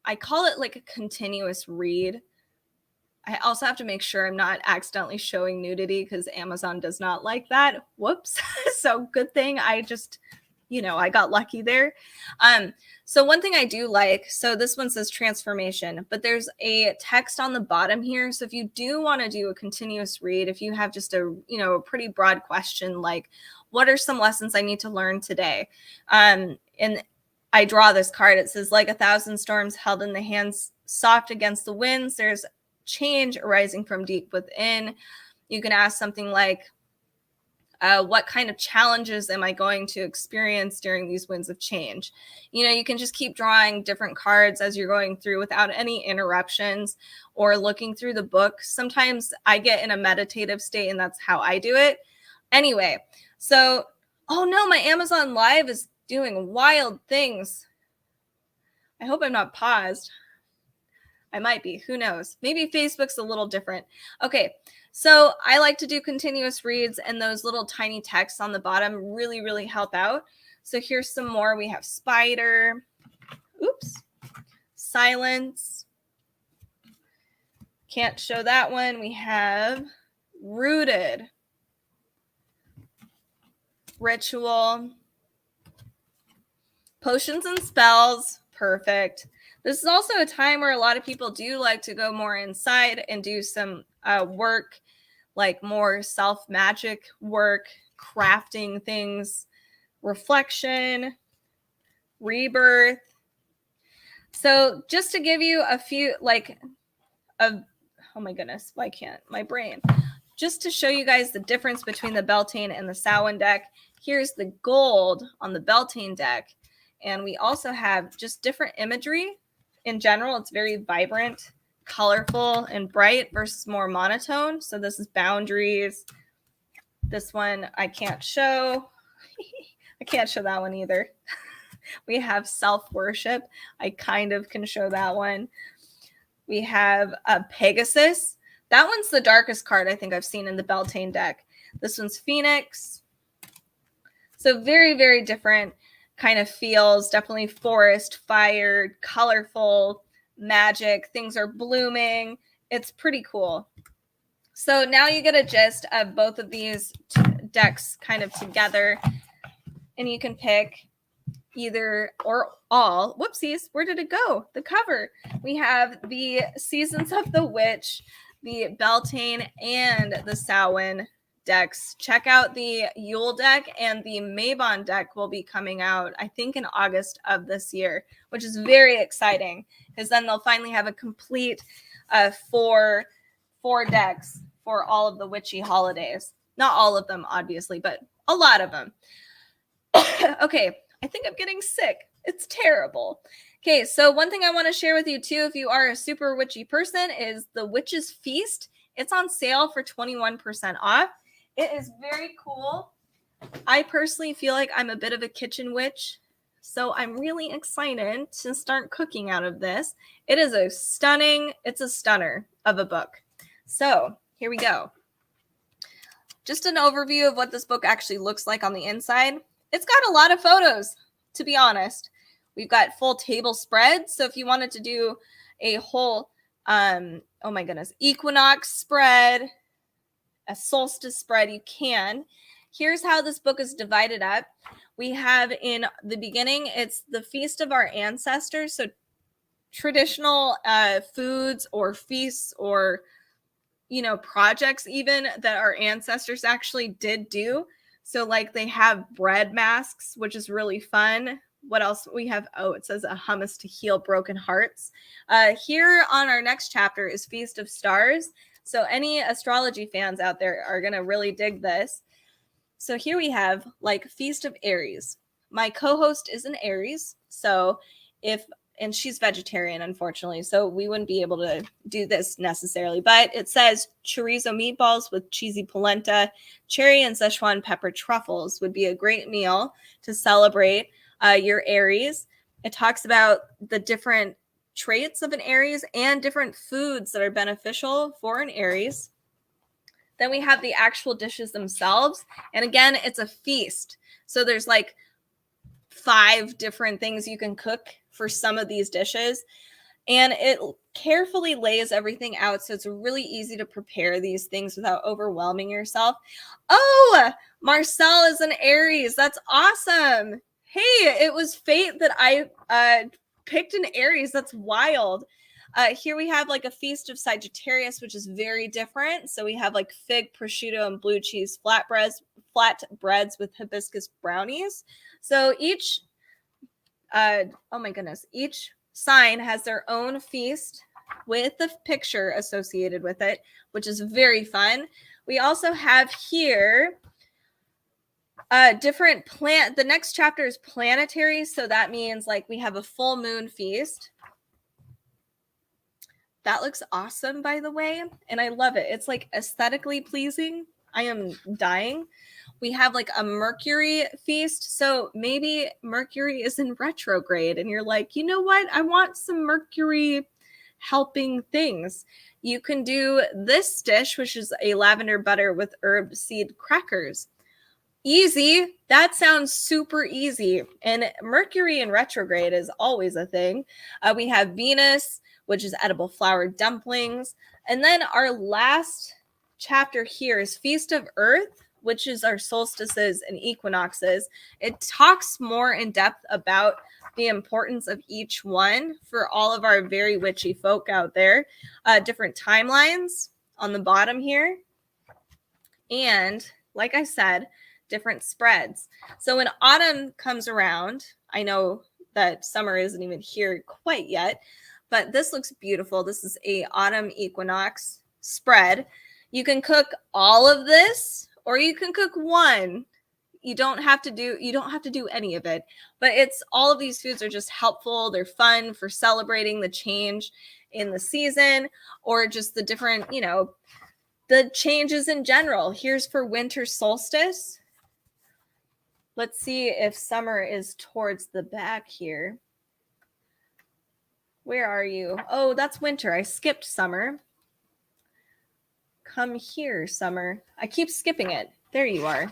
I call it like a continuous read. I also have to make sure I'm not accidentally showing nudity because Amazon does not like that. Whoops. So good thing I just, I got lucky there. So one thing I do like, so this one says transformation, but there's a text on the bottom here. So if you do want to do a continuous read, if you have just a pretty broad question, like what are some lessons I need to learn today? And I draw this card. It says, like 1,000 storms held in the hands, soft against the winds, there's change arising from deep within. You can ask something like, what kind of challenges am I going to experience during these winds of change? You can just keep drawing different cards as you're going through without any interruptions or looking through the book. Sometimes I get in a meditative state and that's how I do it. Anyway, so, oh no, my Amazon Live is doing wild things. I hope I'm not paused. I might be. Who knows? Maybe Facebook's a little different. Okay, so I like to do continuous reads, and those little tiny texts on the bottom really, really help out. So here's some more. We have spider. Oops. Silence. Can't show that one. We have rooted. Ritual. Potions and spells. Perfect. This is also a time where a lot of people do like to go more inside and do some work, like more self-magic work, crafting things, reflection, rebirth. So just to give you a few, oh my goodness, why can't my brain? Just to show you guys the difference between the Beltane and the Samhain deck, here's the gold on the Beltane deck. And we also have just different imagery. In general, it's very vibrant, colorful and bright versus more monotone. So this is Boundaries. This one I can't show. I can't show that one either. We have Self-Worship. I kind of can show that one. We have Pegasus. That one's the darkest card I think I've seen in the Beltane deck. This one's Phoenix. So very, very different kind of feels. Definitely forest, fire, colorful, magic. Things are blooming. It's pretty cool. So now you get a gist of both of these decks kind of together. And you can pick either or all. Whoopsies, where did it go? The cover. We have the Seasons of the Witch, the Beltane, and the Samhain decks. Check out the Yule deck, and the Mabon deck will be coming out, I think, in August of this year, which is very exciting because then they'll finally have a complete four decks for all of the witchy holidays. Not all of them, obviously, but a lot of them. Okay, I think I'm getting sick. It's terrible. Okay, so one thing I want to share with you too, if you are a super witchy person, is the Witch's Feast. It's on sale for 21% off. It is very cool. I personally feel like I'm a bit of a kitchen witch, so I'm really excited to start cooking out of this. It is a stunner of a book. So here we go. Just an overview of what this book actually looks like on the inside. It's got a lot of photos, to be honest. We've got full table spreads. So if you wanted to do a whole, equinox spread, a solstice spread, you can. Here's how this book is divided up. We have in the beginning, it's the Feast of Our Ancestors. So traditional foods or feasts or, projects even that our ancestors actually did do. So like they have bread masks, which is really fun. What else we have? Oh, it says a hummus to heal broken hearts. Here on our next chapter is Feast of Stars. So any astrology fans out there are going to really dig this. So here we have like Feast of Aries. My co-host is an Aries. So and she's vegetarian, unfortunately, so we wouldn't be able to do this necessarily. But it says chorizo meatballs with cheesy polenta, cherry and Szechuan pepper truffles would be a great meal to celebrate your Aries. It talks about the different traits of an Aries and different foods that are beneficial for an Aries. Then we have the actual dishes themselves. And again, it's a feast. So there's like 5 different things you can cook for some of these dishes, and it carefully lays everything out so it's really easy to prepare these things without overwhelming yourself. Oh, Marcel is an Aries. That's awesome. Hey, it was fate that I picked an Aries. That's wild. Here we have like a Feast of Sagittarius, which is very different. So we have like fig, prosciutto, and blue cheese flatbreads with hibiscus brownies. So each sign has their own feast with the picture associated with it, which is very fun. We also have here different the next chapter is planetary. So that means like we have a full moon feast. That looks awesome, by the way. And I love it. It's like aesthetically pleasing. I am dying. We have like a Mercury feast. So maybe Mercury is in retrograde and you're like, you know what? I want some Mercury helping things. You can do this dish, which is a lavender butter with herb seed crackers. Easy. That sounds super easy. And Mercury in retrograde is always a thing. We have Venus, which is edible flour dumplings. And then our last chapter here is Feast of Earth, which is our solstices and equinoxes. It talks more in depth about the importance of each one for all of our very witchy folk out there. Different timelines on the bottom here. And like I said, different spreads. So when autumn comes around, I know that summer isn't even here quite yet, but this looks beautiful. This is a autumn equinox spread. You can cook all of this or you can cook one. You don't have to do any of it, but it's all of these foods are just helpful. They're fun for celebrating the change. in the season, or just the different, the changes in general. Here's for winter solstice. Let's see if summer is towards the back here. Where are you? Oh, that's winter. I skipped summer. Come here, summer. I keep skipping it. There you are.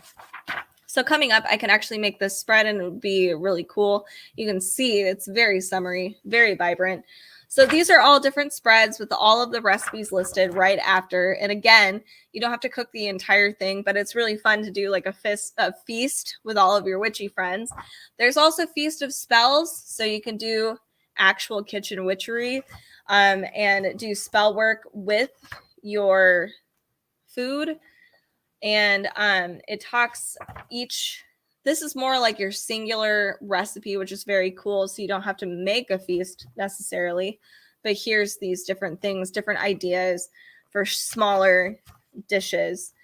So coming up, I can actually make this spread and it would be really cool. You can see it's very summery, very vibrant. So these are all different spreads with all of the recipes listed right after. And again, you don't have to cook the entire thing, but it's really fun to do like a feast with all of your witchy friends. There's also Feast of Spells. So you can do actual kitchen witchery and do spell work with your food. And it talks this is more like your singular recipe, which is very cool. So you don't have to make a feast necessarily, but here's these different things, different ideas for smaller dishes.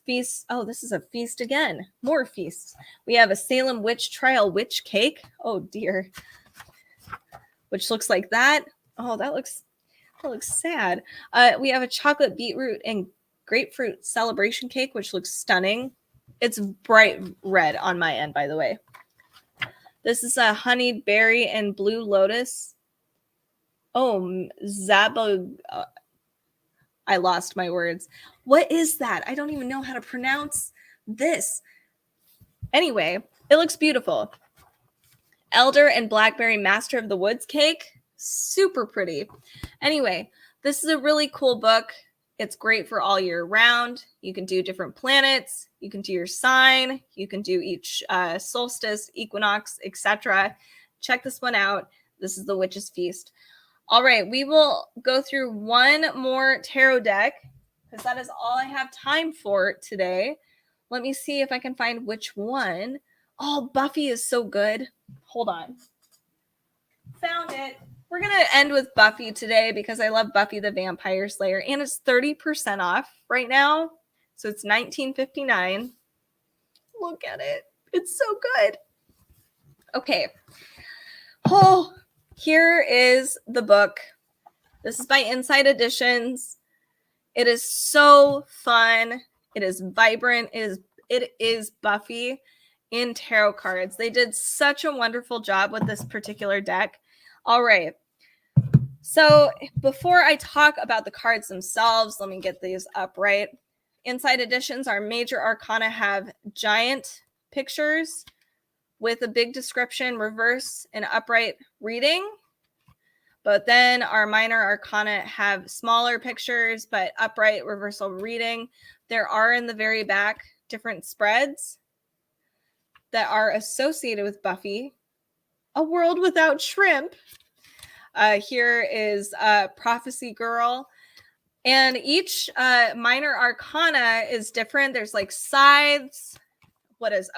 Feast. Oh, this is a feast again. More feasts. We have a Salem witch trial witch cake. Oh dear. Which looks like that. Oh, that looks sad. We have a chocolate beetroot and grapefruit celebration cake, which looks stunning. It's bright red on my end, by the way. This is a honeyed berry and blue lotus. Oh, I lost my words. What is that? I don't even know how to pronounce this. Anyway, it looks beautiful. Elder and blackberry master of the woods cake. Super pretty. Anyway, this is a really cool book. It's great for all year round. You can do different planets. You can do your sign. You can do each solstice, equinox, etc. Check this one out. This is the Witch's Feast. All right, we will go through one more tarot deck because that is all I have time for today. Let me see if I can find which one. Oh, Buffy is so good. Hold on. Found it. We're going to end with Buffy today because I love Buffy the Vampire Slayer. And it's 30% off right now. So it's $19.59. Look at it. It's so good. Okay. Oh, here is the book. This is by Inside Editions. It is so fun. It is vibrant. It is Buffy in tarot cards. They did such a wonderful job with this particular deck. All right. So before I talk about the cards themselves, let me get these up right. Inside Editions, our major arcana have giant pictures with a big description, reverse and upright reading. But then our minor arcana have smaller pictures, but upright reversal reading. There are in the very back different spreads that are associated with Buffy. A World Without Shrimp. Here is Prophecy Girl. And each minor arcana is different. There's like scythes.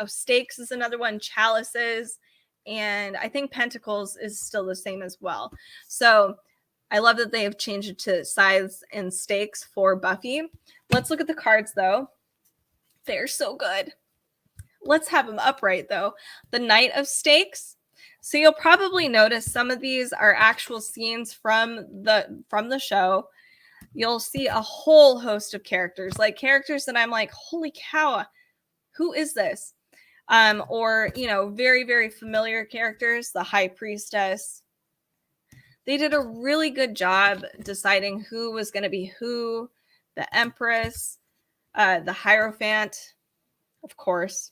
Stakes is another one. Chalices. And I think Pentacles is still the same as well. So I love that they have changed it to scythes and stakes for Buffy. Let's look at the cards, though. They're so good. Let's have them upright, though. The Knight of Stakes. So you'll probably notice some of these are actual scenes from the show. You'll see a whole host of characters, like characters that I'm like, holy cow, who is this? Or, very, very familiar characters, the High Priestess. They did a really good job deciding who was going to be who, the Empress, the Hierophant, of course.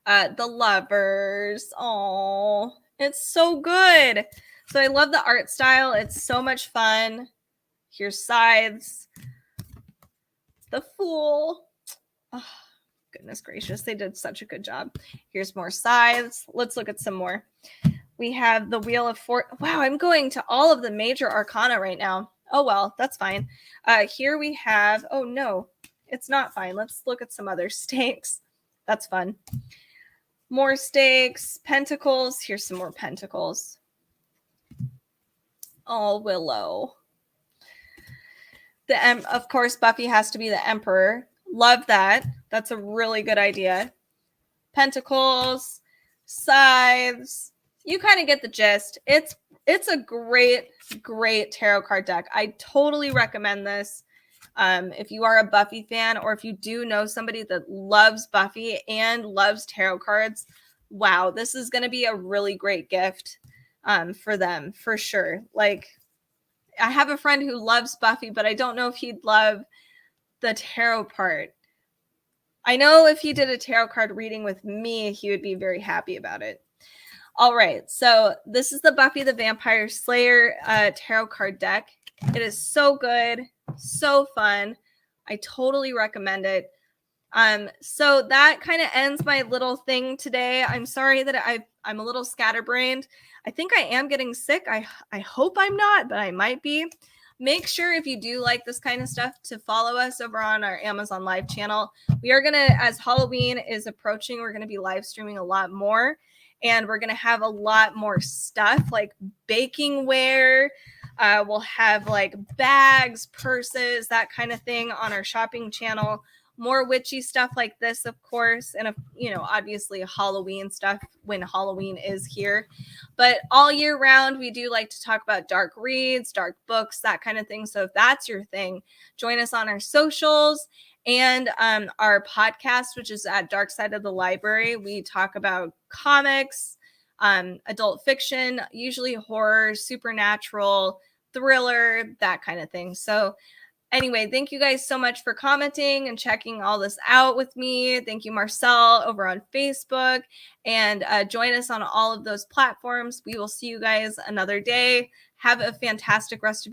The Lovers. Oh, it's so good. So I love the art style. It's so much fun. Here's Scythes. The Fool. Oh, goodness gracious. They did such a good job. Here's more Scythes. Let's look at some more. We have the Wheel of Fortune. Wow, I'm going to all of the major arcana right now. Oh, well, that's fine. Here we have, oh no, it's not fine. Let's look at some other stakes. That's fun. More stakes, Pentacles. Here's some more Pentacles. Oh, Willow. Of course, Buffy has to be the Emperor. Love that. That's a really good idea. Pentacles, Scythes. You kind of get the gist. It's It's a great, great tarot card deck. I totally recommend this. If you are a Buffy fan, or if you do know somebody that loves Buffy and loves tarot cards, wow, this is going to be a really great gift for them, for sure. Like, I have a friend who loves Buffy, but I don't know if he'd love the tarot part. I know if he did a tarot card reading with me, he would be very happy about it. All right, so this is the Buffy the Vampire Slayer tarot card deck. It is so good, so fun. I totally recommend it. So that kind of ends my little thing today. I'm sorry that I'm a little scatterbrained. I think I am getting sick. I hope I'm not, but I might be. Make sure, if you do like this kind of stuff, to follow us over on our Amazon Live channel. We are going to, as Halloween is approaching, we're going to be live streaming a lot more. And we're going to have a lot more stuff like baking ware. We'll have like bags, purses, that kind of thing on our shopping channel. More witchy stuff like this, of course, and obviously Halloween stuff when Halloween is here. But all year round, we do like to talk about dark reads, dark books, that kind of thing. So if that's your thing, join us on our socials and our podcast, which is at Dark Side of the Library. We talk about comics, adult fiction, usually horror, supernatural, thriller, that kind of thing. So anyway, thank you guys so much for commenting and checking all this out with me. Thank you, Marcel, over on Facebook. And join us on all of those platforms. We will see you guys another day. Have a fantastic rest of